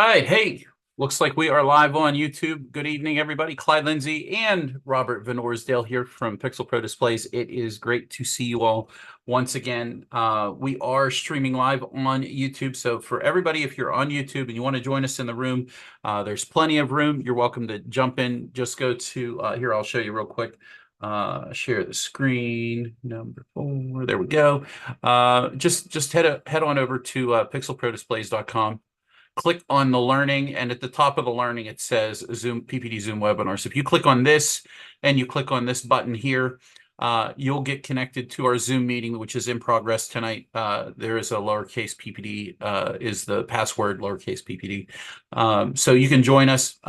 right. Hey, looks like we are live on YouTube. Good evening, everybody. Clyde Lindsay and Robert Van Orsdale here from Pixel Pro Displays. It is great to see you all once again. We are streaming live on YouTube. So for everybody, if you're on YouTube and you want to join us in the room, there's plenty of room. You're welcome to jump in. Just go to here. I'll show you real quick. Share the screen. Number 4. There we go. Just head on over to pixelprodisplays.com. Click on the learning, and at the top of the learning, it says Zoom PPD Zoom webinar. So if you click on this and you click on this button here, you'll get connected to our Zoom meeting, which is in progress tonight. There is a lowercase PPD is the password, lowercase PPD. So you can join us.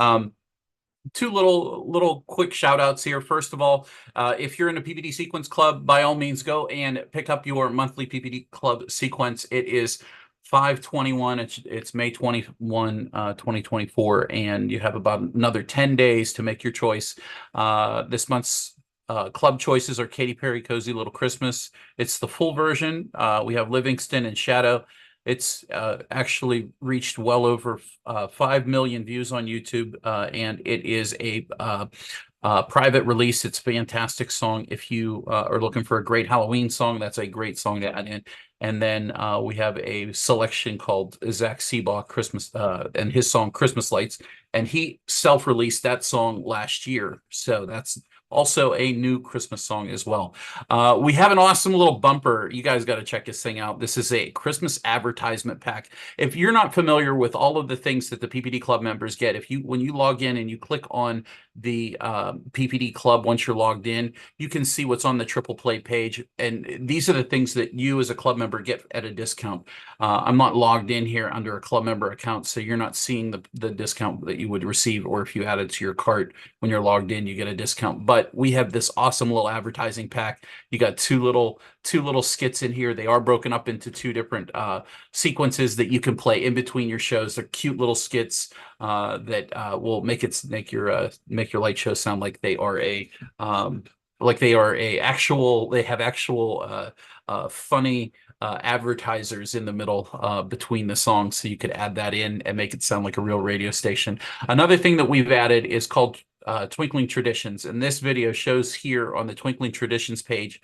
Two little quick shout outs here. First of all, if you're in a PPD sequence club, by all means go and pick up your monthly PPD club sequence. It is 5/21. It's May 21, 2024, and you have about another 10 days to make your choice. This month's club choices are Katy Perry, Cozy Little Christmas. It's the full version. We have Livingston and Shadow. It's actually reached well over 5 million views on YouTube, and it is a private release. It's a fantastic song. If you are looking for a great Halloween song, that's a great song to add in. And then we have a selection called Zach Seabaugh Christmas and his song Christmas Lights. And he self-released that song last year. So that's also a new Christmas song as well. We have an awesome little bumper. You guys got to check this thing out. This is a Christmas advertisement pack. If you're not familiar with all of the things that the PPD Club members get, when you log in and you click on the PPD Club, once you're logged in, you can see what's on the triple play page. And these are the things that you as a club member get at a discount. I'm not logged in here under a club member account, so you're not seeing the discount that you would receive, or if you add it to your cart when you're logged in, you get a discount. But we have this awesome little advertising pack. You got two little skits in here. They are broken up into two different sequences that you can play in between your shows. They're cute little skits that will make your light show sound like they are a they have actual funny advertisers in the middle between the songs, so you could add that in and make it sound like a real radio station. Another thing that we've added is called Twinkling Traditions, and this video shows here on the Twinkling Traditions page.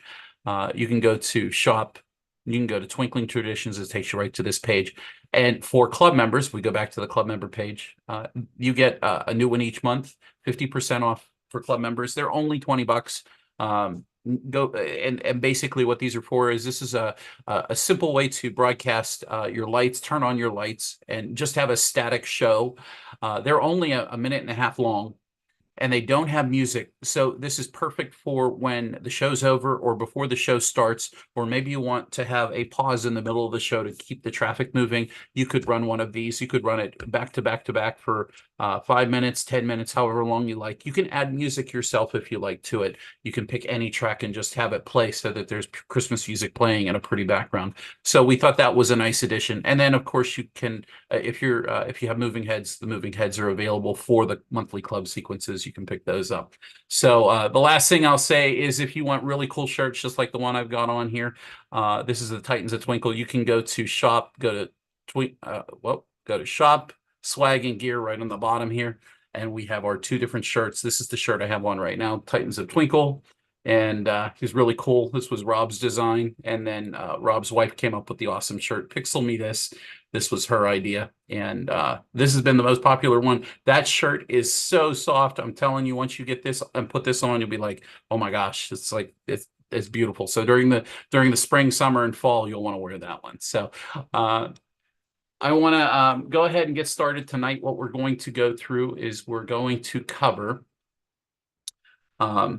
You can go to shop, you can go to Twinkling Traditions. It takes you right to this page. And for club members, we go back to the club member page. You get a new one each month, 50% off for club members. They're only $20. Go and basically what these are for is this is a simple way to broadcast your lights, turn on your lights, and just have a static show. They're only a minute and a half long, and they don't have music. So this is perfect for when the show's over or before the show starts, or maybe you want to have a pause in the middle of the show to keep the traffic moving. You could run one of these. You could run it back to back to back for 5 minutes, 10 minutes, however long you like. You can add music yourself if you like to it. You can pick any track and just have it play so that there's Christmas music playing in a pretty background. So we thought that was a nice addition. And then of course you can, if you have moving heads, the moving heads are available for the monthly club sequences. You can pick those up. So the last thing I'll say is if you want really cool shirts, just like the one I've got on here, this is the Titans of Twinkle. You can go to shop, go to shop, swag and gear right on the bottom here. And we have our two different shirts. This is the shirt I have on right now, Titans of Twinkle. And he's really cool. This was Rob's design. And then Rob's wife came up with the awesome shirt, Pixel Me This. This was her idea. And this has been the most popular one. That shirt is so soft. I'm telling you, once you get this and put this on, you'll be like, oh my gosh, it's like, it's beautiful. So during the spring, summer, and fall, you'll want to wear that one. So I want to go ahead and get started tonight. What we're going to go through is we're going to cover a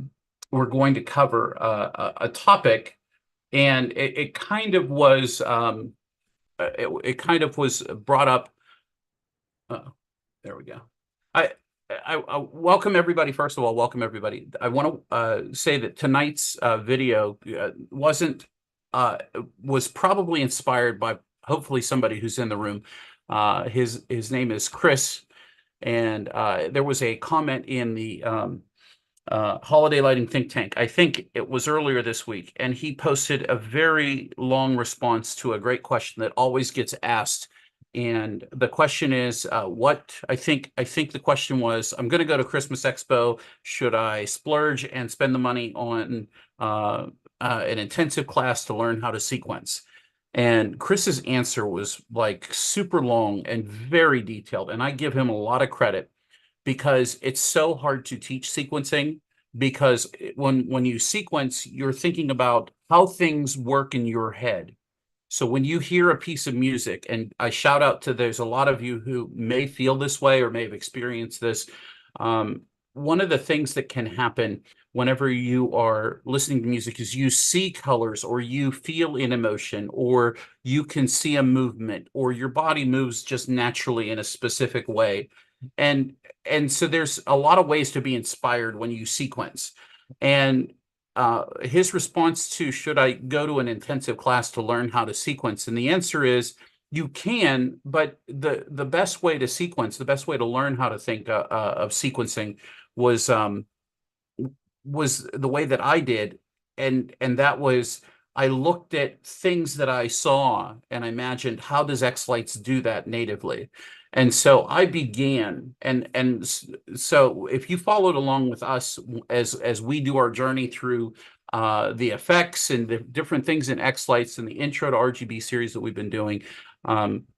topic, and it kind of was it kind of was brought up. There we go. I welcome everybody. First of all, welcome everybody. I want to say that tonight's video was probably inspired by hopefully somebody who's in the room. His name is Chris, and there was a comment in the Holiday Lighting Think Tank. I think it was earlier this week, and he posted a very long response to a great question that always gets asked And the question is, what I think the question was, I'm going to go to Christmas Expo. Should I splurge and spend the money on an intensive class to learn how to sequence? And Chris's answer was like super long and very detailed. And I give him a lot of credit because it's so hard to teach sequencing, because when you sequence, you're thinking about how things work in your head. So when you hear a piece of music, and I shout out to, there's a lot of you who may feel this way or may have experienced this. One of the things that can happen whenever you are listening to music is you see colors, or you feel an emotion, or you can see a movement, or your body moves just naturally in a specific way. And so there's a lot of ways to be inspired when you sequence. And his response to, should I go to an intensive class to learn how to sequence? And the answer is, you can, but the best way to sequence, the best way to learn how to think of sequencing was the way that I did. And that was, I looked at things that I saw and I imagined, how does xLights do that natively? And so I began, and so if you followed along with us as we do our journey through the effects and the different things in xLights and the intro to RGB series that we've been doing,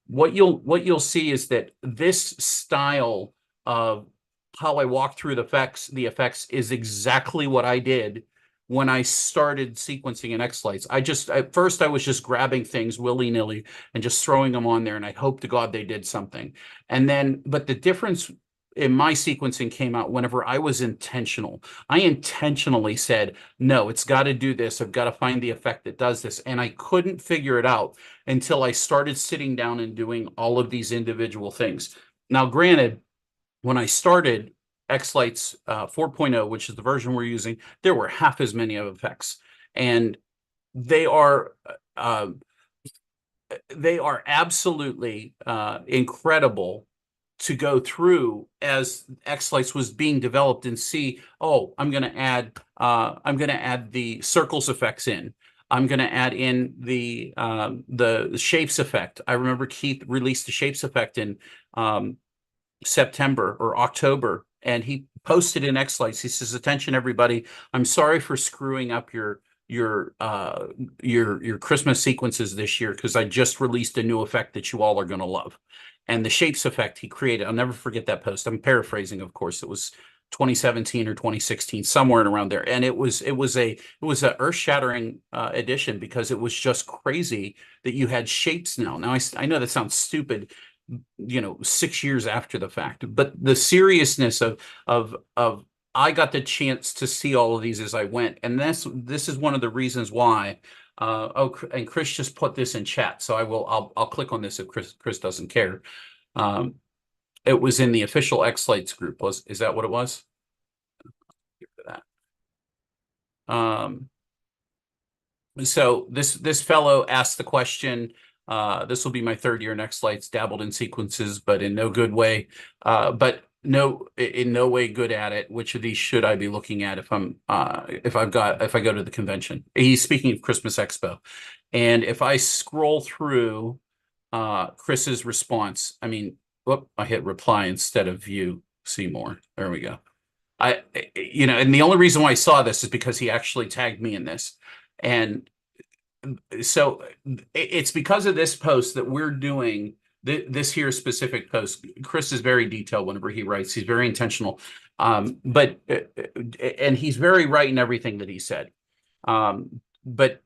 what you'll see is that this style of how I walk through the effects is exactly what I did when I started sequencing in xLights. At first I was just grabbing things willy-nilly and just throwing them on there, and I hope to God they did something. And then, but the difference in my sequencing came out whenever I was intentional. I intentionally said, no, it's got to do this. I've got to find the effect that does this. And I couldn't figure it out until I started sitting down and doing all of these individual things. Now, granted, when I started xLights 4.0, which is the version we're using, there were half as many of effects, and they are absolutely incredible to go through as xLights was being developed and see, oh, I'm going to add the circles effects in. I'm going to add in the shapes effect. I remember Keith released the shapes effect in September or October, and he posted in xLights. He says, "Attention, everybody! I'm sorry for screwing up your Christmas sequences this year, because I just released a new effect that you all are going to love." And the shapes effect he created, I'll never forget that post. I'm paraphrasing, of course. It was 2017 or 2016, somewhere around there, and it was a earth-shattering edition, because it was just crazy that you had shapes now. Now I know that sounds stupid, 6 years after the fact, but the seriousness of I got the chance to see all of these as I went, and this is one of the reasons why. And Chris just put this in chat, so I'll click on this if Chris doesn't care. It was in the official xLights group. Is that what it was? So this fellow asked the question. This will be my third year in xLights, dabbled in sequences, but in no good way. In no way good at it. Which of these should I be looking at if I go to the convention? He's speaking of Christmas Expo, and if I scroll through Chris's response, I mean, whoop, I hit reply instead of view. See more. There we go. And the only reason why I saw this is because he actually tagged me in this, and so it's because of this post that we're doing this here specific post. Chris is very detailed whenever he writes. He's very intentional, and he's very right in everything that he said. But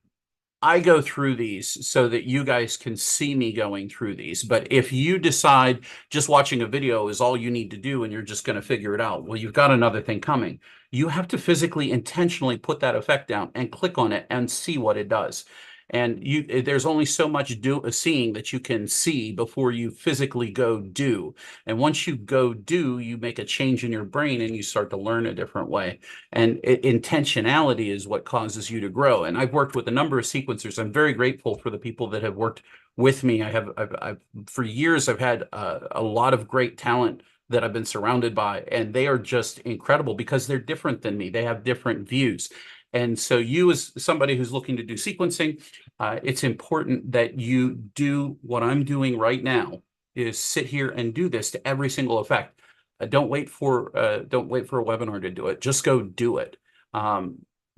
I go through these so that you guys can see me going through these. But if you decide just watching a video is all you need to do and you're just going to figure it out, well, you've got another thing coming. You have to physically, intentionally put that effect down and click on it and see what it does. And there's only so much seeing that you can see before you physically go do. And once you go do, you make a change in your brain and you start to learn a different way. And intentionality is what causes you to grow. And I've worked with a number of sequencers. I'm very grateful for the people that have worked with me. I've for years, I've had a lot of great talent that I've been surrounded by, and they are just incredible because they're different than me. They have different views. And so you, as somebody who's looking to do sequencing, it's important that you do what I'm doing right now, is sit here and do this to every single effect. Don't wait for a webinar to do it. Just go do it.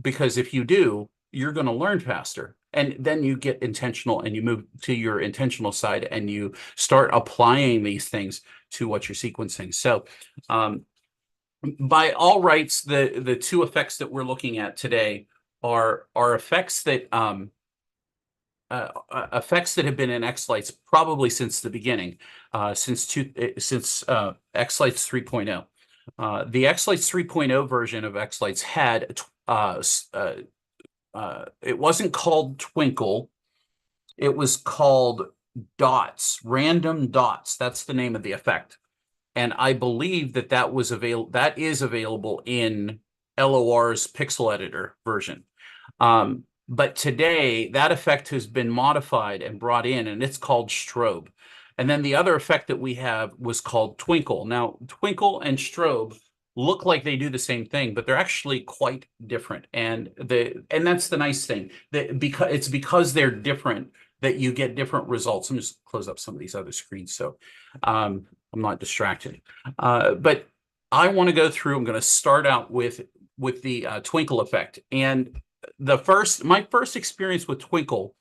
Because if you do, you're going to learn faster. And then you get intentional and you move to your intentional side and you start applying these things to what you're sequencing. So by all rights, the two effects that we're looking at today are effects that have been in xLights probably since the beginning, since xLights 3.0. The xLights 3.0 version of xLights had it wasn't called Twinkle, it was called dots, random dots. That's the name of the effect. And I believe that that is available in LOR's pixel editor version. But today that effect has been modified and brought in, and it's called strobe. And then the other effect that we have was called twinkle. Now, twinkle and strobe look like they do the same thing, but they're actually quite different. And that's the nice thing, that because they're different that you get different results. I'm just close up some of these other screens so I'm not distracted. But I want to go through. I'm going to start out with the twinkle effect. And my first experience with twinkle,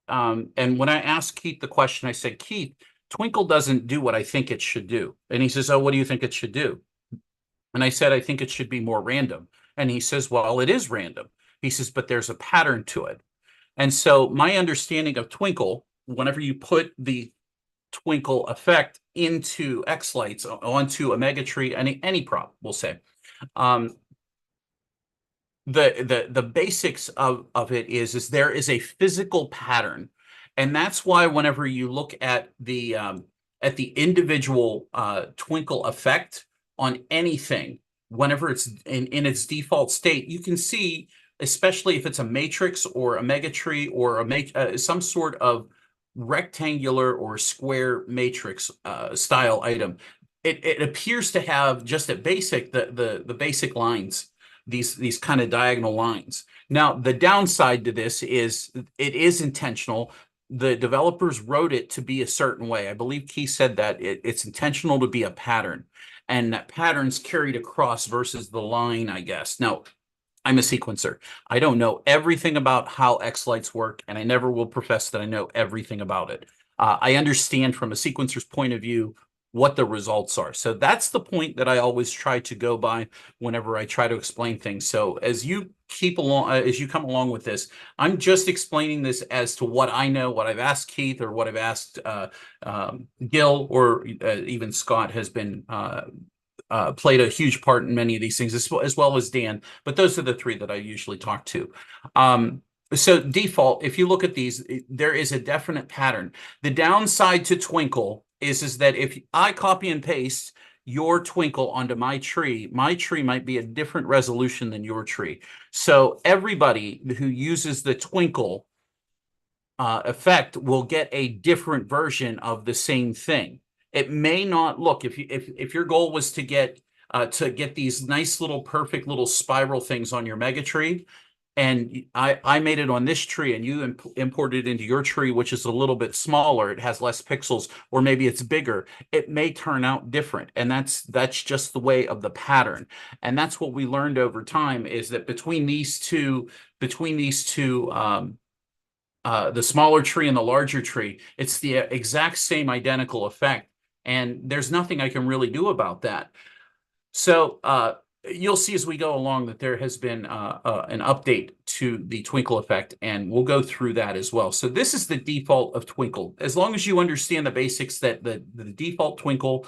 and when I asked Keith the question, I said, Keith, twinkle doesn't do what I think it should do. And he says, oh, what do you think it should do? And I said, I think it should be more random. And he says, well, it is random. He says, but there's a pattern to it. And so my understanding of twinkle, whenever you put the twinkle effect into xLights, onto a mega tree, any prop, we'll say, the basics of it is there is a physical pattern. And that's why whenever you look at the individual twinkle effect on anything, whenever it's in its default state, you can see, especially if it's a matrix or a mega tree or some sort of rectangular or square matrix style item, it appears to have just at basic the basic lines, these kind of diagonal lines. Now, the downside to this is it is intentional. The developers wrote it to be a certain way. I believe Keith said that it's intentional to be a pattern, and that pattern's carried across versus the line, I guess. Now, I'm a sequencer. I don't know everything about how xLights work, and I never will profess that I know everything about it. I understand from a sequencer's point of view what the results are. So that's the point that I always try to go by whenever I try to explain things. So as you come along with this, I'm just explaining this as to what I know, what I've asked Keith, or what I've asked Gil, or even Scott has been played a huge part in many of these things, as well as Dan. But those are the three that I usually talk to. So default, if you look at these, there is a definite pattern. The downside to twinkle is that if I copy and paste your twinkle onto my tree might be a different resolution than your tree. So everybody who uses the twinkle effect will get a different version of the same thing. It may not look, if your goal was to get these nice little perfect little spiral things on your mega tree, and I made it on this tree, and you imported it into your tree, which is a little bit smaller, it has less pixels, or maybe it's bigger, it may turn out different. And that's just the way of the pattern. And that's what we learned over time, is that between these two, the smaller tree and the larger tree, it's the exact same identical effect. And there's nothing I can really do about that. So you'll see as we go along that there has been an update to the twinkle effect, and we'll go through that as well. So this is the default of twinkle. As long as you understand the basics, that the default twinkle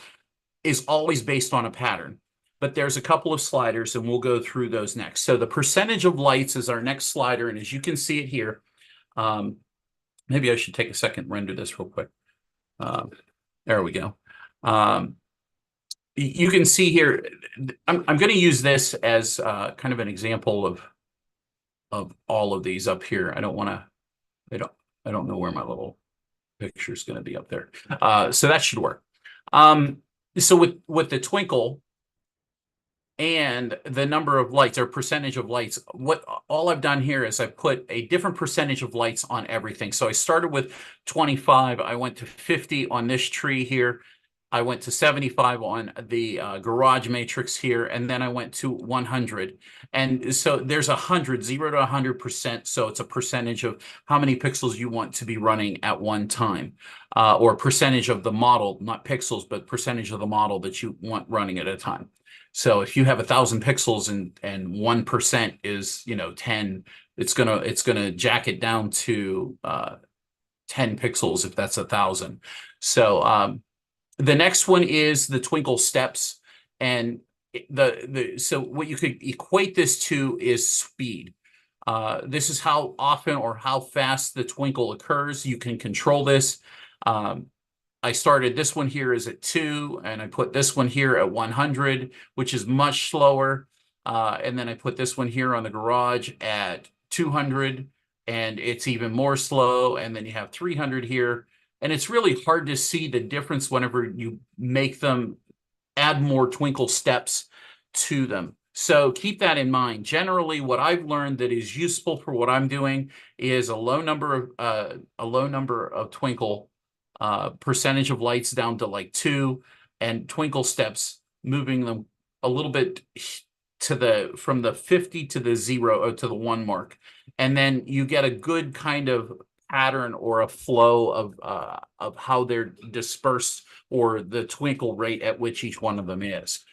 is always based on a pattern. But there's a couple of sliders, and we'll go through those next. So the percentage of lights is our next slider, and as you can see it here, maybe I should take a second and render this real quick. There we go. You can see here, I'm going to use this as kind of an example of all of these up here. I don't know where my little picture is going to be up there. So that should work. So with the twinkle, and the number of lights or percentage of lights. What all I've done here is I put a different percentage of lights on everything. So I started with 25, I went to 50 on this tree here, I went to 75 on the garage matrix here, and then I went to 100. And so there's 100, 0 to 100%. So it's a percentage of how many pixels you want to be running at one time, or percentage of the model, not pixels, but percentage of the model that you want running at a time. So if you have 1,000 pixels and 1% is 10, it's gonna jack it down to 10 pixels if that's 1,000. So the next one is the twinkle steps, and so what you could equate this to is speed. This is how often or how fast the twinkle occurs. You can control this. I started this one here is at 2, and I put this one here at 100, which is much slower. And then I put this one here on the garage at 200, and it's even more slow. And then you have 300 here. And it's really hard to see the difference whenever you make them add more twinkle steps to them. So keep that in mind. Generally, what I've learned that is useful for what I'm doing is a low number of twinkle percentage of lights down to like 2, and twinkle steps, moving them a little bit to from the 50 to the 0 or to the 1 mark. And then you get a good kind of pattern or a flow of how they're dispersed, or the twinkle rate at which each one of them is.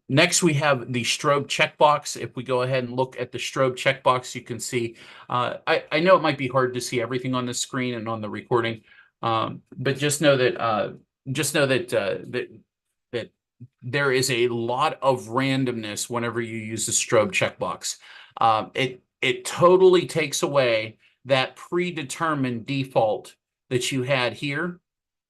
Next, we have the strobe checkbox. If we go ahead and look at the strobe checkbox, you can see, I know it might be hard to see everything on the screen and on the recording, but just know that that there is a lot of randomness whenever you use the strobe checkbox. It totally takes away that predetermined default that you had here,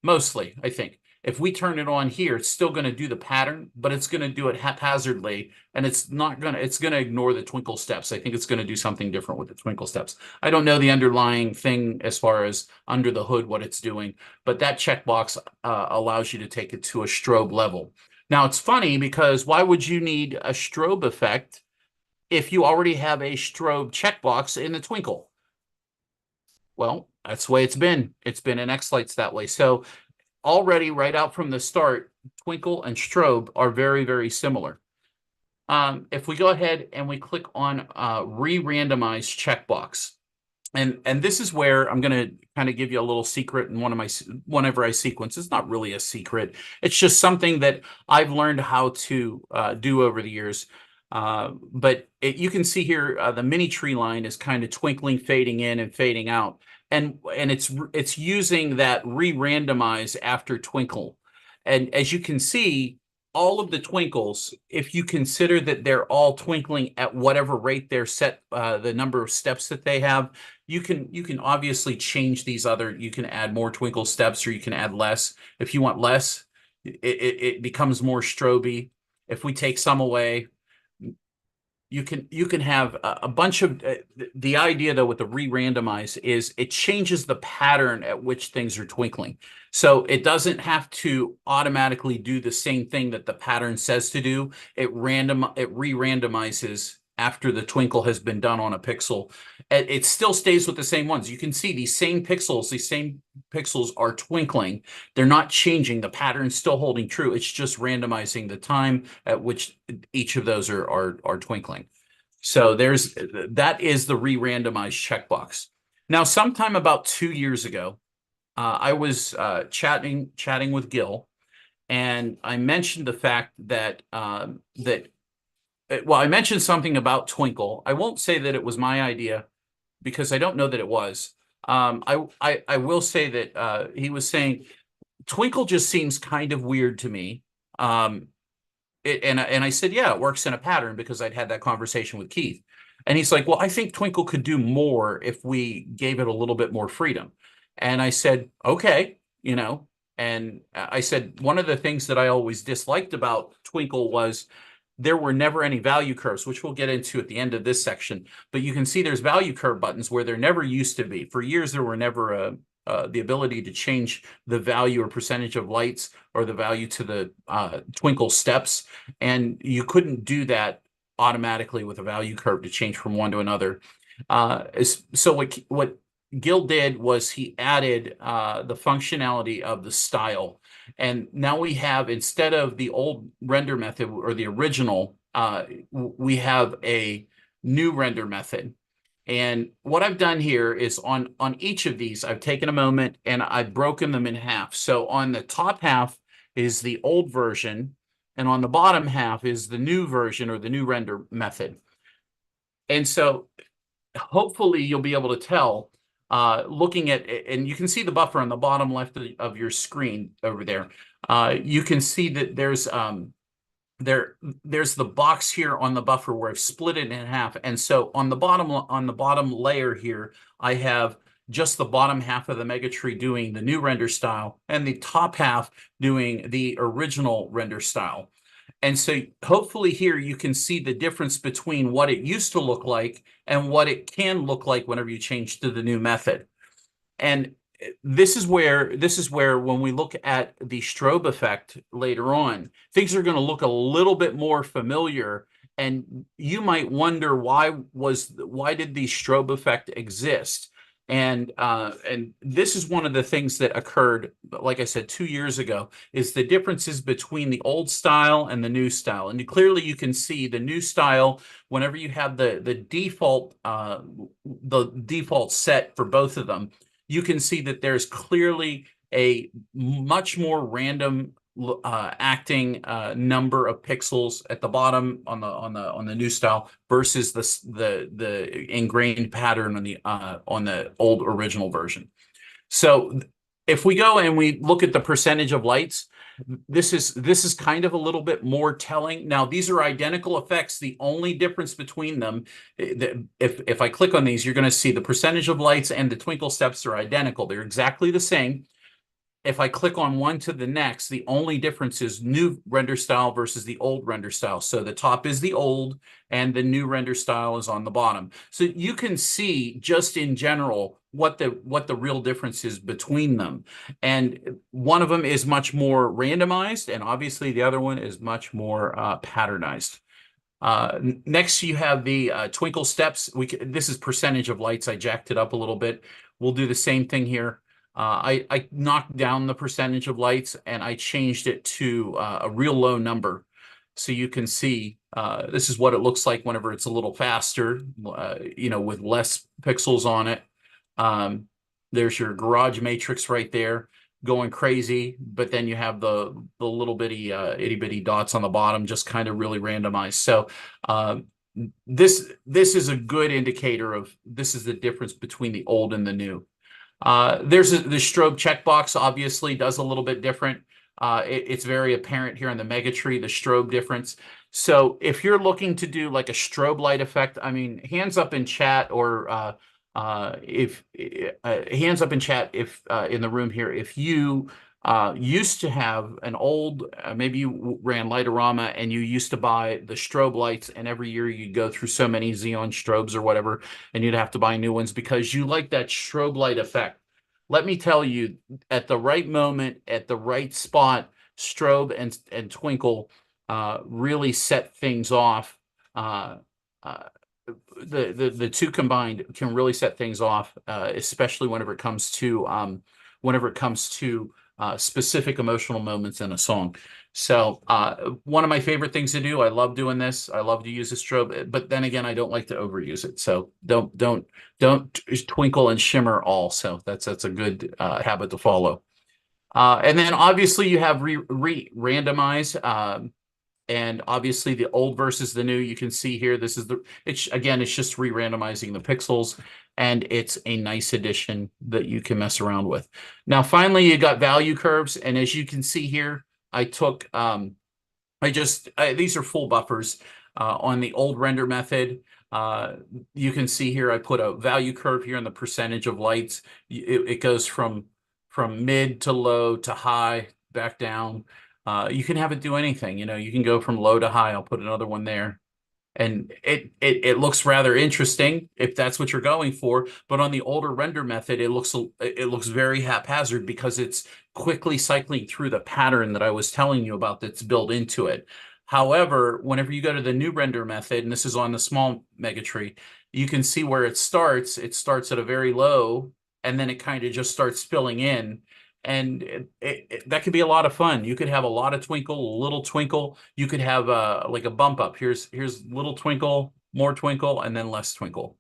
mostly, I think. If we turn it on here, it's still going to do the pattern, but it's going to do it haphazardly, and it's going to ignore the twinkle steps. I think it's going to do something different with the twinkle steps. I don't know the underlying thing as far as under the hood what it's doing, but that checkbox allows you to take it to a strobe level. Now, it's funny because why would you need a strobe effect if you already have a strobe checkbox in the twinkle? Well, that's the way it's been. It's been in xLights that way. So already right out from the start, twinkle and strobe are very, very similar. If we go ahead and we click on re-randomize checkbox, and this is where I'm going to kind of give you a little secret in whenever I sequence. It's not really a secret. It's just something that I've learned how to do over the years. But you can see here the mini tree line is kind of twinkling, fading in and fading out. And it's using that re-randomize after twinkle. And as you can see, all of the twinkles, if you consider that they're all twinkling at whatever rate they're set, the number of steps that they have, you can obviously change these you can add more twinkle steps, or you can add less. If you want less, it becomes more strobey. If we take some away, you can have a bunch of the idea though with the re-randomize is it changes the pattern at which things are twinkling. So it doesn't have to automatically do the same thing that the pattern says to do. It re-randomizes after the twinkle has been done on a pixel. It still stays with the same ones. You can see these same pixels are twinkling. They're not changing. The pattern's still holding true. It's just randomizing the time at which each of those are twinkling. So that is the re-randomize checkbox. Now, sometime about 2 years ago, I was chatting with Gil, and I mentioned the fact that well, I mentioned something about twinkle. I won't say that it was my idea because I don't know that it was. I will say that he was saying twinkle just seems kind of weird to me. And I said, yeah, it works in a pattern, because I'd had that conversation with Keith. And he's like, well, I think twinkle could do more if we gave it a little bit more freedom. And I said, okay, and I said, one of the things that I always disliked about twinkle was there were never any value curves, which we'll get into at the end of this section. But you can see there's value curve buttons where there never used to be. For years, there were never the ability to change the value or percentage of lights or the value to the twinkle steps, and you couldn't do that automatically with a value curve to change from one to another. So what Gil did was he added the functionality of the style. And now we have, instead of the old render method or the original, we have a new render method. And what I've done here is on each of these, I've taken a moment and I've broken them in half. So on the top half is the old version, and on the bottom half is the new version or the new render method. And so hopefully you'll be able to tell looking at, and you can see the buffer on the bottom left of your screen over there. You can see that there's the box here on the buffer where I've split it in half. And so on the bottom layer here, I have just the bottom half of the mega tree doing the new render style and the top half doing the original render style. And so hopefully here you can see the difference between what it used to look like and what it can look like whenever you change to the new method. And this is where when we look at the strobe effect later on, things are going to look a little bit more familiar, and you might wonder why did the strobe effect exist? And this is one of the things that occurred, like I said, 2 years ago, is the differences between the old style and the new style. And clearly you can see the new style, whenever you have the default set for both of them, you can see that there's clearly a much more random acting number of pixels at the bottom on the new style versus the ingrained pattern on the old original version. So if we go and we look at the percentage of lights, this is kind of a little bit more telling. Now, these are identical effects. The only difference between them, if I click on these, you're going to see the percentage of lights and the twinkle steps are identical. They're exactly the same. If I click on one to the next, the only difference is new render style versus the old render style. So the top is the old and the new render style is on the bottom. So you can see just in general what the real difference is between them. And one of them is much more randomized, and obviously the other one is much more patternized. Next, you have the twinkle steps. This is percentage of lights. I jacked it up a little bit. We'll do the same thing here. I knocked down the percentage of lights and I changed it to a real low number. So you can see this is what it looks like whenever it's a little faster, with less pixels on it. There's your garage matrix right there going crazy, but then you have the little bitty itty bitty dots on the bottom just kind of really randomized. So this is a good indicator of this is the difference between the old and the new. There's the strobe checkbox obviously does a little bit different. It's very apparent here in the mega tree, the strobe difference. So if you're looking to do like a strobe light effect, I mean, hands up in chat, or if hands up in chat if in the room here, if you used to have an old, maybe you ran Lightorama and you used to buy the strobe lights, and every year you'd go through so many Xeon strobes or whatever, and you'd have to buy new ones because you like that strobe light effect. Let me tell you, at the right moment, at the right spot, strobe and twinkle really set things off. The two combined can really set things off, especially whenever it comes to specific emotional moments in a song. So one of my favorite things to do, I love doing this. I love to use a strobe, but then again, I don't like to overuse it. So don't twinkle and shimmer all. So that's a good habit to follow. And then obviously you have randomize. And obviously the old versus the new, you can see here, this is it's just re-randomizing the pixels, and it's a nice addition that you can mess around with. Now, finally, you got value curves. And as you can see here, I took, these are full buffers on the old render method. You can see here, I put a value curve here in the percentage of lights. It goes from mid to low to high, back down. You can have it do anything. You can go from low to high. I'll put another one there. And it looks rather interesting if that's what you're going for. But on the older render method, it looks very haphazard because it's quickly cycling through the pattern that I was telling you about that's built into it. However, whenever you go to the new render method, and this is on the small megatree, you can see where it starts. It starts at a very low, and then it kind of just starts filling in. And that could be a lot of fun. You could have a lot of twinkle, a little twinkle. You could have like a bump up. Here's little twinkle, more twinkle, and then less twinkle.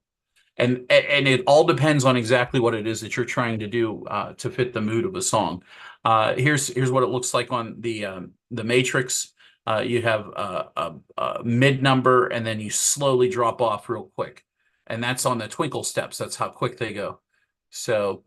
And it all depends on exactly what it is that you're trying to do to fit the mood of a song. Here's what it looks like on the matrix. You have a mid number, and then you slowly drop off real quick, and that's on the twinkle steps. That's how quick they go. So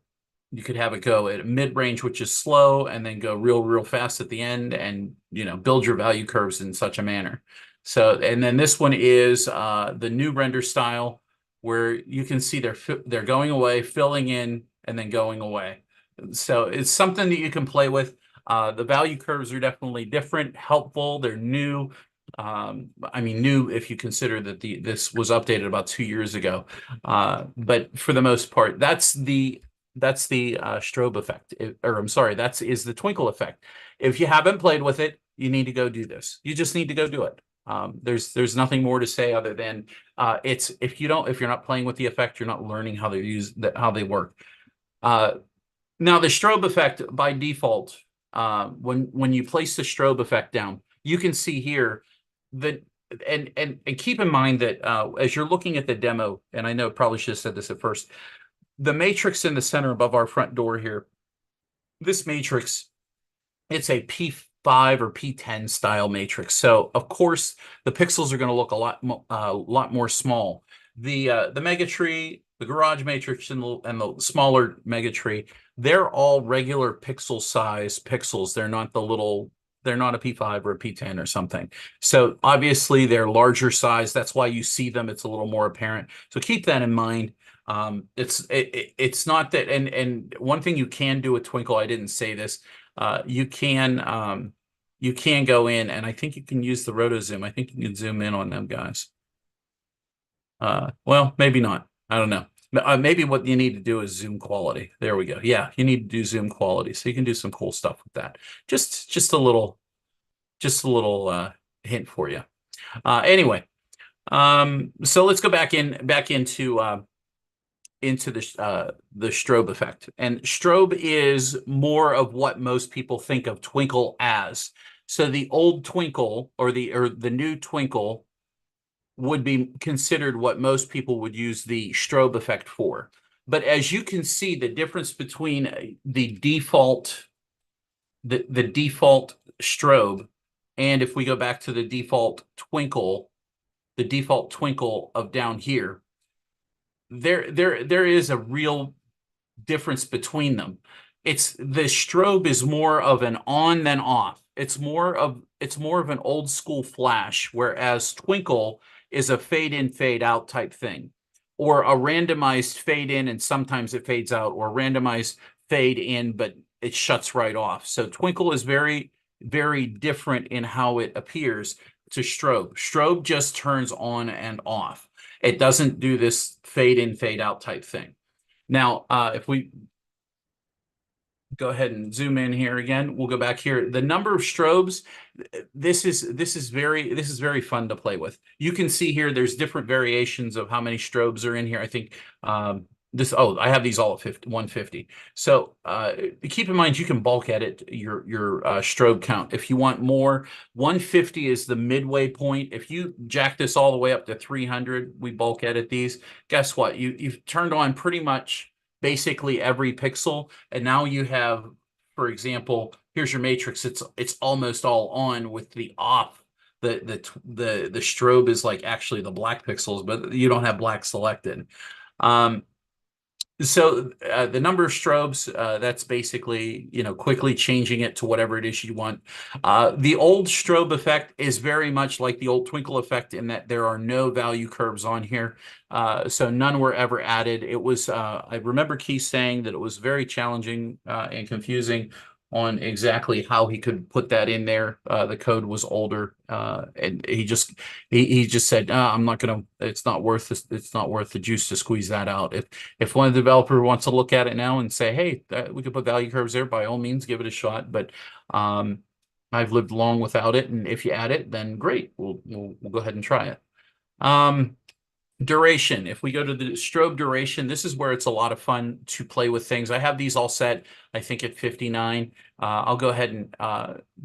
you could have it go at mid-range, which is slow, and then go real fast at the end, and build your value curves in such a manner. So, and then this one is the new render style, where you can see they're going away, filling in, and then going away. So it's something that you can play with. The value curves are definitely different, helpful. They're new. I mean, new if you consider that this was updated about 2 years ago. But for the most part, that's the strobe effect, or I'm sorry, is the twinkle effect. If you haven't played with it, you need to go do this. You just need to go do it. There's nothing more to say other than if you're not playing with the effect, you're not learning how they work. Now the strobe effect by default, when you place the strobe effect down, you can see here that and keep in mind that as you're looking at the demo, and I know I probably should have said this at first, the matrix in the center above our front door here, this matrix, it's a P5 or P10 style matrix. So of course the pixels are going to look a lot more small. The megatree, the garage matrix, and the smaller megatree, they're all regular pixel size pixels. They're not they're not a P5 or a P10 or something. So obviously they're larger size. That's why you see them. It's a little more apparent. So keep that in mind. It's not that, and one thing you can do with Twinkle, I didn't say this, you can go in, and I think you can use the roto zoom. I think you can zoom in on them guys. Well, maybe not. I don't know. Maybe what you need to do is zoom quality. There we go. Yeah, you need to do zoom quality, so you can do some cool stuff with that. Just a little hint for you. Anyway, so let's go back into the strobe effect. And strobe is more of what most people think of twinkle as. So the old twinkle or the new twinkle would be considered what most people would use the strobe effect for. But as you can see, the difference between the default strobe, and if we go back to the default twinkle of down here, there is a real difference between them. The strobe is more of an on than off. It's more of an old school flash, whereas twinkle is a fade in, fade out type thing, or a randomized fade in and sometimes it fades out, or randomized fade in but it shuts right off. So twinkle is very, very different in how it appears to strobe. Strobe just turns on and off. It doesn't do this fade in, fade out type thing. Now, if we go ahead and zoom in here again, we'll go back here. The number of strobes, this is very fun to play with. You can see here there's different variations of how many strobes are in here. I think I have these all at 150. So keep in mind you can bulk edit your strobe count if you want more. 150 is the midway point. If you jack this all the way up to 300, we bulk edit these. Guess what? You've turned on pretty much basically every pixel, and now you have, for example, here's your matrix. It's almost all on with the off. The strobe is like actually the black pixels, but you don't have black selected. So the number of strobes, that's basically, quickly changing it to whatever it is you want. The old strobe effect is very much like the old twinkle effect in that there are no value curves on here. So none were ever added. It was, I remember Keith saying that it was very challenging and confusing on exactly how he could put that in there. The code was older, and he just said, "I'm not gonna. It's not worth this. It's not worth the juice to squeeze that out." If one developer wants to look at it now and say, "Hey, we could put value curves there," by all means, give it a shot. But I've lived long without it, and if you add it, then great. We'll go ahead and try it. Duration. If we go to the strobe duration, this is where it's a lot of fun to play with things. I have these all set, I think, at 59. I'll go ahead and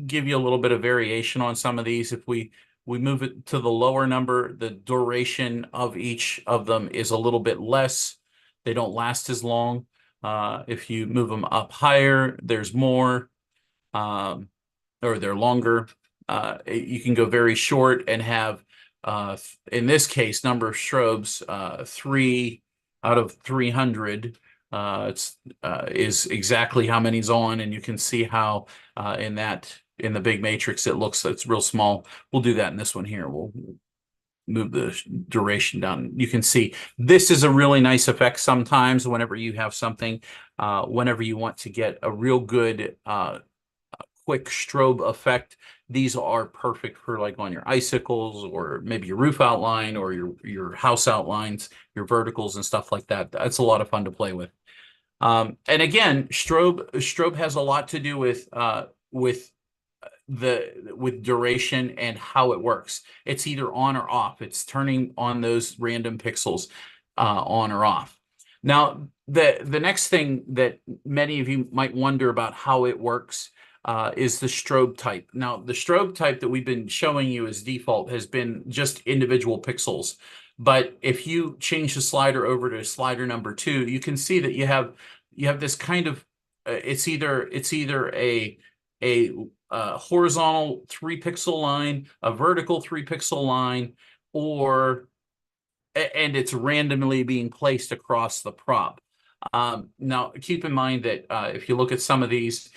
give you a little bit of variation on some of these. If we move it to the lower number, the duration of each of them is a little bit less. They don't last as long. If you move them up higher, there's more, or they're longer. You can go very short and have in this case, number of strobes, 3 out of 300 is exactly how many's on, and you can see how in the big matrix it's real small. We'll do that in this one here. We'll move the duration down. You can see this is a really nice effect sometimes whenever you have something, whenever you want to get a real good quick strobe effect. These are perfect for like on your icicles or maybe your roof outline or your house outlines, your verticals and stuff like that. That's a lot of fun to play with. And again, strobe has a lot to do with duration and how it works. It's either on or off. It's turning on those random pixels on or off. Now, the next thing that many of you might wonder about how it works is the strobe type. Now, the strobe type that we've been showing you as default has been just individual pixels. But if you change the slider over to slider number 2, you can see that you have this kind of it's either a horizontal 3-pixel line, a vertical 3-pixel line, and it's randomly being placed across the prop. Now, keep in mind that if you look at some of these,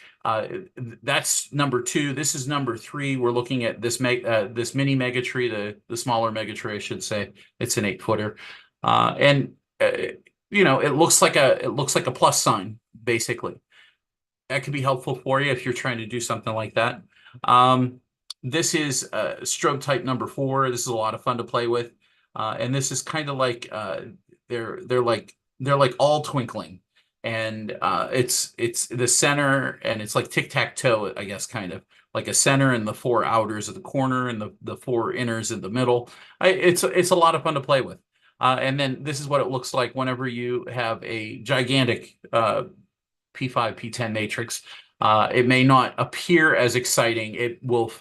that's number 2. This is number 3. We're looking at this mini mega tree, the smaller mega tree, I should say. It's an 8-footer, and it looks like a plus sign basically. That could be helpful for you if you're trying to do something like that. This is strobe type number 4. This is a lot of fun to play with, and this is kind of like they're like all twinkling, and it's the center, and it's like tic-tac-toe, I guess, kind of like a center and the 4 outers of the corner and the 4 inners in the middle. It's a lot of fun to play with. And then this is what it looks like whenever you have a gigantic P5, P10 matrix. It may not appear as exciting. It will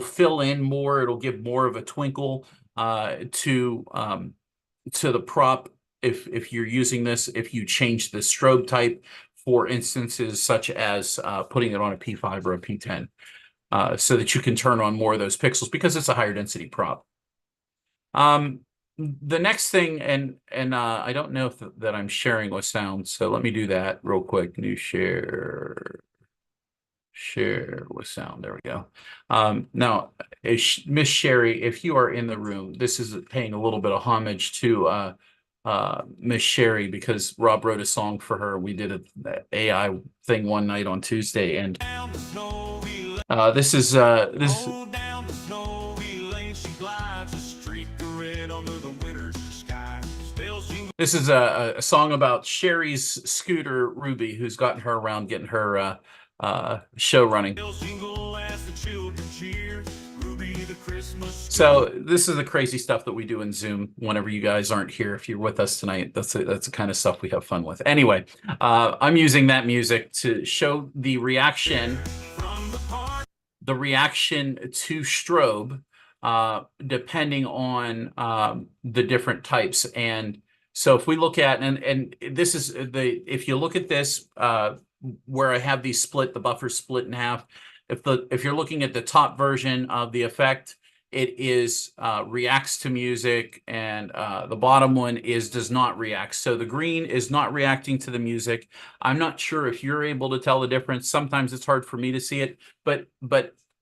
fill in more. It'll give more of a twinkle to the prop if you're using this. If you change the strobe type for instances such as putting it on a P5 or a P10, so that you can turn on more of those pixels because it's a higher density prop. The next thing, and I don't know if that I'm sharing with sound, so let me do that real quick. New share with sound. There we go. Now, Miss Sherry, if you are in the room, this is paying a little bit of homage to Miss Sherry, because Rob wrote a song for her. We did an AI thing one night on Tuesday, and this is a song about Sherry's scooter Ruby, who's gotten her around getting her show running. So this is the crazy stuff that we do in Zoom whenever you guys aren't here. If you're with us tonight, that's the kind of stuff we have fun with. Anyway, I'm using that music to show the reaction to strobe, depending on the different types. And so if we look at, and this is if you look at this, where I have these split, the buffer split in half. If you're looking at the top version of the effect, it is reacts to music, and the bottom one does not react. So the green is not reacting to the music. I'm not sure if you're able to tell the difference. Sometimes it's hard for me to see it, but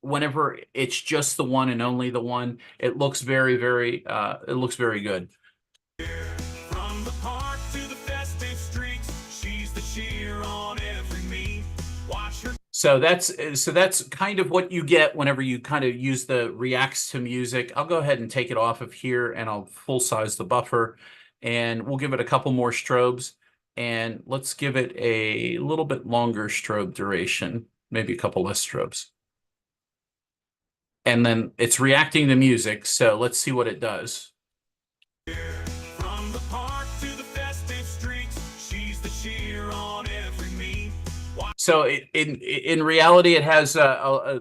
whenever it's just the one and only the one, it looks very, very good. From the park to the festive streets, she's the cheer on every meet. Watch her. So that's kind of what you get whenever you kind of use the reacts to music. I'll go ahead and take it off of here and I'll full size the buffer and we'll give it a couple more strobes and let's give it a little bit longer strobe duration, maybe a couple less strobes. And then it's reacting to music, so let's see what it does. From the park to the festive streets, she's the cheer on every meet. So in reality, it has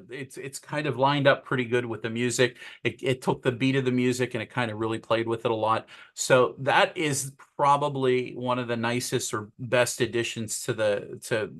it's kind of lined up pretty good with the music. It took the beat of the music and it kind of really played with it a lot. So that is probably one of the nicest or best additions to the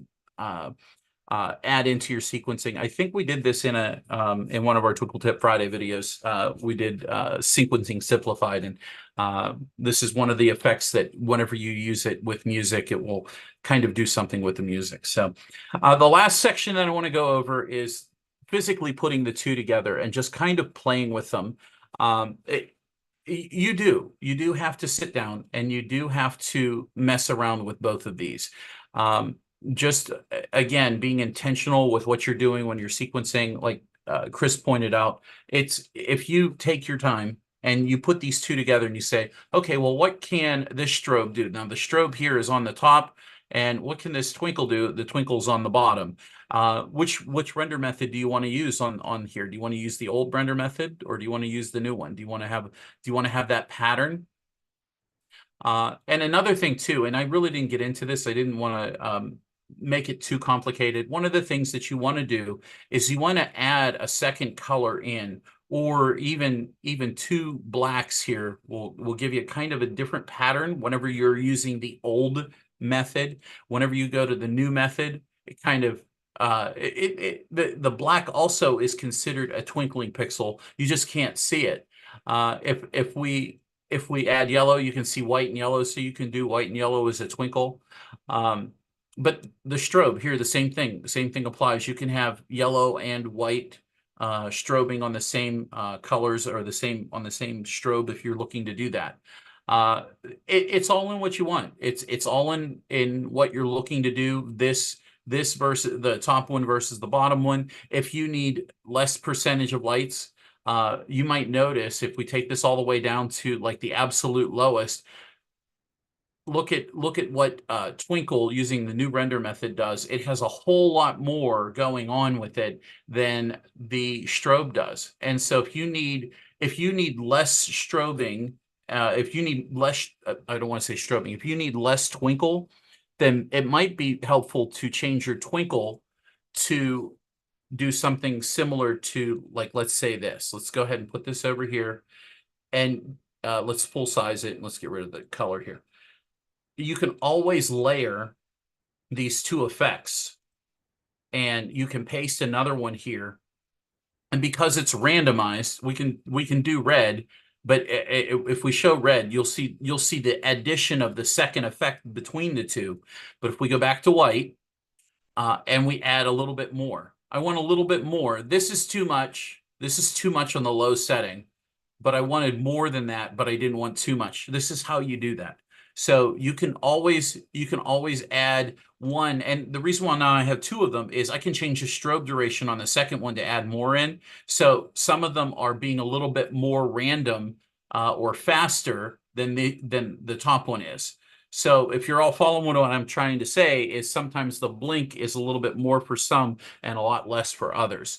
add into your sequencing. I think we did this in in one of our Twinkle Tip Friday videos. We did sequencing simplified, and this is one of the effects that whenever you use it with music, it will kind of do something with the music. So the last section that I want to go over is physically putting the two together and just kind of playing with them. You do have to sit down and you do have to mess around with both of these. Just again, being intentional with what you're doing when you're sequencing, like Chris pointed out, it's if you take your time and you put these two together and you say, okay, well, what can this strobe do? Now the strobe here is on the top, and what can this twinkle do? The twinkle's on the bottom. Which render method do you want to use on here? Do you want to use the old render method or do you want to use the new one? Do you want to have that pattern? And another thing too, and I really didn't get into this, I didn't want to make it too complicated. One of the things that you want to do is you want to add a second color in, or even two blacks here will give you kind of a different pattern whenever you're using the old method. Whenever you go to the new method, it kind of the black also is considered a twinkling pixel. You just can't see it. If we add yellow, you can see white and yellow, so you can do white and yellow as a twinkle. But the strobe here, the same thing. The same thing applies. You can have yellow and white strobing on the same colors or on the same strobe if you're looking to do that. It's all in what you want. It's all in what you're looking to do. This versus the top one versus the bottom one. If you need less percentage of lights, you might notice if we take this all the way down to like the absolute lowest, look at what Twinkle using the new render method does. It has a whole lot more going on with it than the strobe does. And so if you need less strobing, if you need less, I don't want to say strobing, if you need less twinkle, then it might be helpful to change your twinkle to do something similar to, like, let's say this. Let's go ahead and put this over here and let's full size it and let's get rid of the color here. You can always layer these two effects and you can paste another one here. And because it's randomized, we can do red, but if we show red, you'll see the addition of the second effect between the two. But if we go back to white and we add a little bit more, I want a little bit more. This is too much. This is too much on the low setting, but I wanted more than that, but I didn't want too much. This is how you do that. So you can always add one. And the reason why now I have two of them is I can change the strobe duration on the second one to add more in. So some of them are being a little bit more random or faster than the top one is. So if you're all following what I'm trying to say, is sometimes the blink is a little bit more for some and a lot less for others.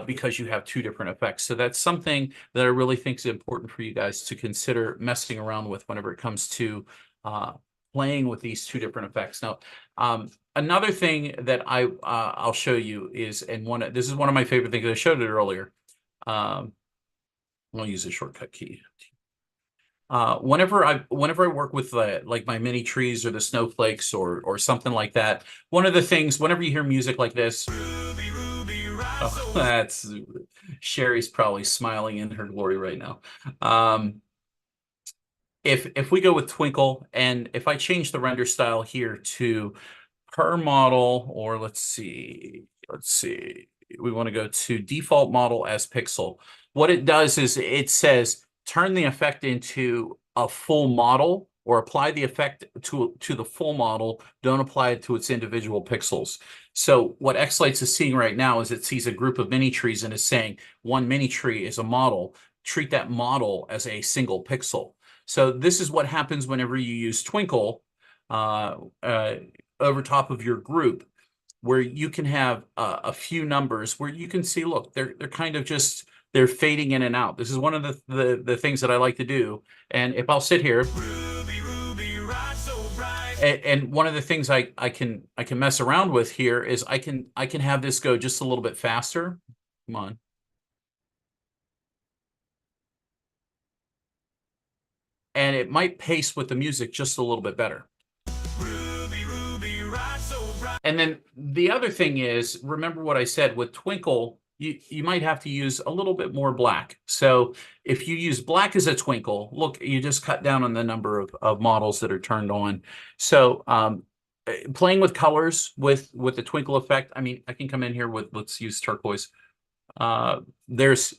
Because you have two different effects. So that's something that I really think is important for you guys to consider messing around with whenever it comes to playing with these two different effects. Now, another thing that I'll show you is, this is one of my favorite things. I showed it earlier. I'll use a shortcut key. Whenever I work with like my mini trees or the snowflakes or something like that, one of the things, whenever you hear music like this, oh, that's Sherry's probably smiling in her glory right now. If we go with Twinkle, and if I change the render style here to per model, or let's see, we want to go to default model as pixel. What it does is it says turn the effect into a full model or apply the effect to the full model. Don't apply it to its individual pixels. So what xLights is seeing right now is it sees a group of mini trees and is saying one mini tree is a model. Treat that model as a single pixel. So this is what happens whenever you use Twinkle over top of your group, where you can have a few numbers where you can see, look, they're kind of just, they're fading in and out. This is one of the things that I like to do. And if I'll sit here, and one of the things I can mess around with here is I can have this go just a little bit faster. Come on. And it might pace with the music just a little bit better. And then the other thing is, remember what I said with Twinkle, you might have to use a little bit more black. So if you use black as a Twinkle, look, you just cut down on the number of models that are turned on. So playing with colors with the Twinkle effect, I mean, I can come in here with, let's use turquoise. There's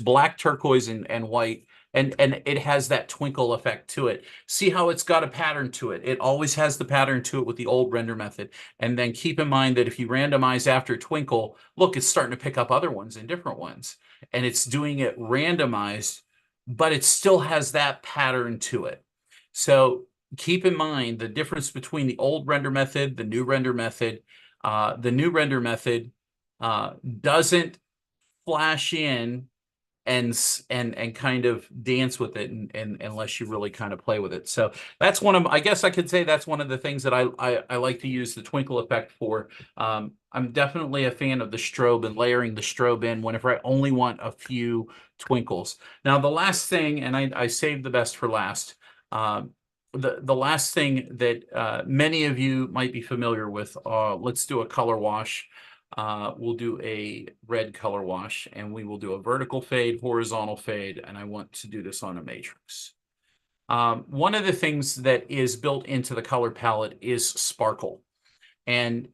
black, turquoise, and white. And it has that twinkle effect to it. See how it's got a pattern to it. It always has the pattern to it with the old render method. And then keep in mind that if you randomize after twinkle, look, it's starting to pick up other ones and different ones. And it's doing it randomized, but it still has that pattern to it. So keep in mind the difference between the old render method, the new render method. The new render method doesn't flash in and kind of dance with it and unless you really kind of play with it. So that's one of, I guess I could say that's one of the things that I like to use the twinkle effect for. I'm definitely a fan of the strobe and layering the strobe in whenever I only want a few twinkles. Now the last thing, and I saved the best for last, the last thing that many of you might be familiar with, let's do a color wash. We'll do a red color wash, and we will do a vertical fade, horizontal fade, and I want to do this on a matrix. One of the things that is built into the color palette is sparkle. And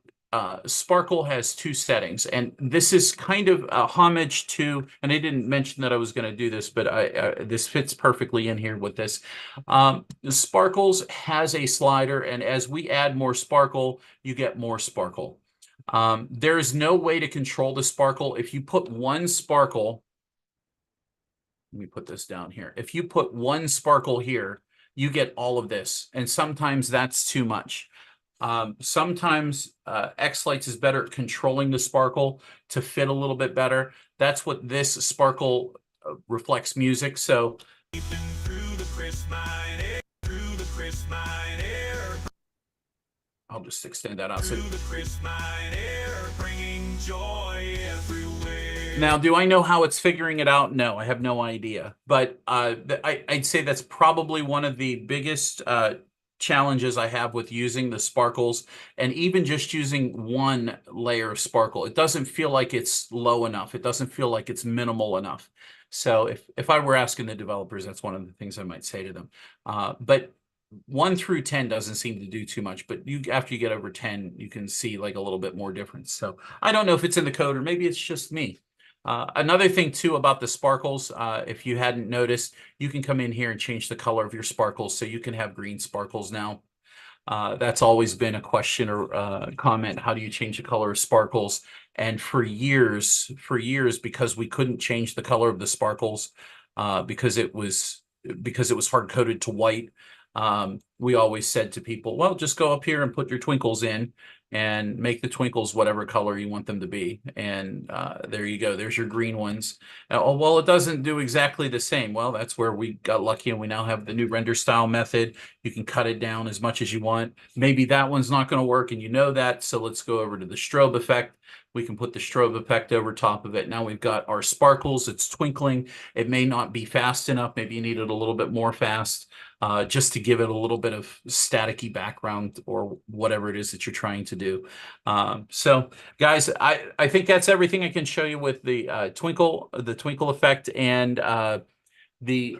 sparkle has two settings, and this is kind of a homage to, and I didn't mention that I was going to do this, but this fits perfectly in here with this. Sparkles has a slider, and as we add more sparkle, you get more sparkle. There is no way to control the sparkle. If you put one sparkle, let me put this down here. If you put one sparkle here, you get all of this. And sometimes that's too much. Sometimes xLights is better at controlling the sparkle to fit a little bit better. That's what this sparkle reflects music. So I'll just extend that out. So, now, do I know how it's figuring it out? No, I have no idea. But I'd say that's probably one of the biggest challenges I have with using the sparkles, and even just using one layer of sparkle. It doesn't feel like it's low enough. It doesn't feel like it's minimal enough. So if I were asking the developers, that's one of the things I might say to them. But 1 through 10 doesn't seem to do too much, but after you get over 10, you can see like a little bit more difference. So I don't know if it's in the code or maybe it's just me. Another thing too about the sparkles, if you hadn't noticed, you can come in here and change the color of your sparkles, so you can have green sparkles now. That's always been a question or comment. How do you change the color of sparkles? And for years, because we couldn't change the color of the sparkles because it was hard coded to white. We always said to people, well, just go up here and put your twinkles in and make the twinkles whatever color you want them to be. And there you go. There's your green ones. Oh, well, it doesn't do exactly the same. Well, that's where we got lucky, and we now have the new render style method. You can cut it down as much as you want. Maybe that one's not going to work, and you know that. So let's go over to the strobe effect. We can put the strobe effect over top of it. Now we've got our sparkles. It's twinkling. It may not be fast enough. Maybe you need it a little bit more fast, just to give it a little bit of staticky background or whatever it is that you're trying to do. So guys, I think that's everything I can show you with the twinkle effect and the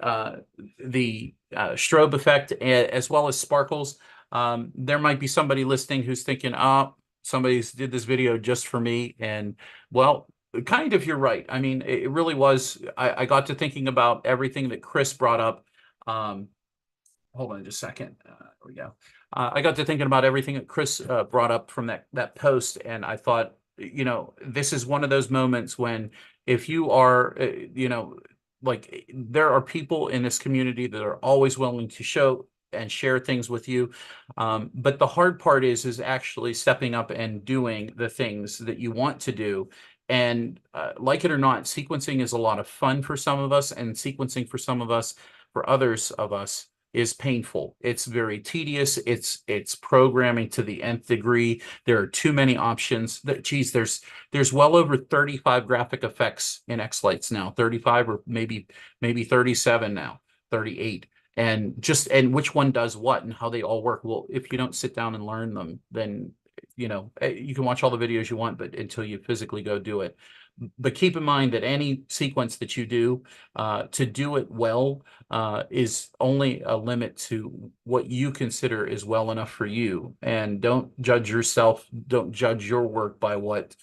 strobe effect, as well as sparkles. There might be somebody listening who's thinking, oh, somebody's did this video just for me. And well, kind of, you're right. I mean, it really was. I got to thinking about everything that Chris brought up. hold on just a second. There we go. I got to thinking about everything that Chris brought up from that post, and I thought, this is one of those moments when if you are, like there are people in this community that are always willing to show and share things with you. But the hard part is actually stepping up and doing the things that you want to do. And like it or not, sequencing is a lot of fun for some of us, and sequencing for some of us, for others of us, is painful. It's very tedious. It's programming to the nth degree. There are too many options. Geez, there's well over 35 graphic effects in xLights now. 35 or maybe 37 now, 38. And which one does what and how they all work. Well, if you don't sit down and learn them, then you can watch all the videos you want, but until you physically go do it. But keep in mind that any sequence that you do, to do it well, is only a limit to what you consider is well enough for you. And don't judge yourself, don't judge your work by what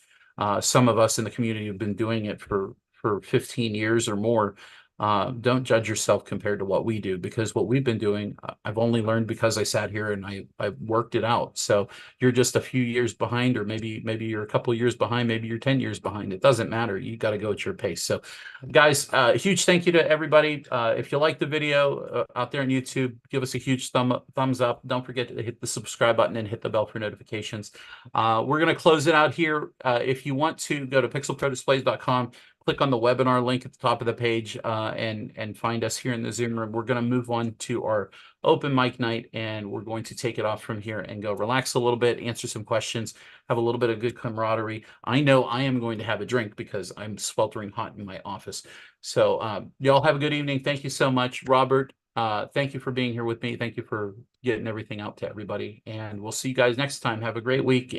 some of us in the community have been doing it for 15 years or more. Don't judge yourself compared to what we do, because what we've been doing, I've only learned because I sat here and I worked it out. So you're just a few years behind, or maybe you're a couple of years behind, maybe you're 10 years behind. It doesn't matter. You got to go at your pace. So guys, huge thank you to everybody. If you like the video out there on YouTube, give us a huge thumbs up. Don't forget to hit the subscribe button and hit the bell for notifications. We're going to close it out here. If you want to, go to pixelprodisplays.com. Click on the webinar link at the top of the page, and find us here in the Zoom room. We're going to move on to our open mic night, and we're going to take it off from here and go relax a little bit, answer some questions, have a little bit of good camaraderie. I know I am going to have a drink because I'm sweltering hot in my office. So y'all have a good evening. Thank you so much. Robert, thank you for being here with me. Thank you for getting everything out to everybody. And we'll see you guys next time. Have a great week.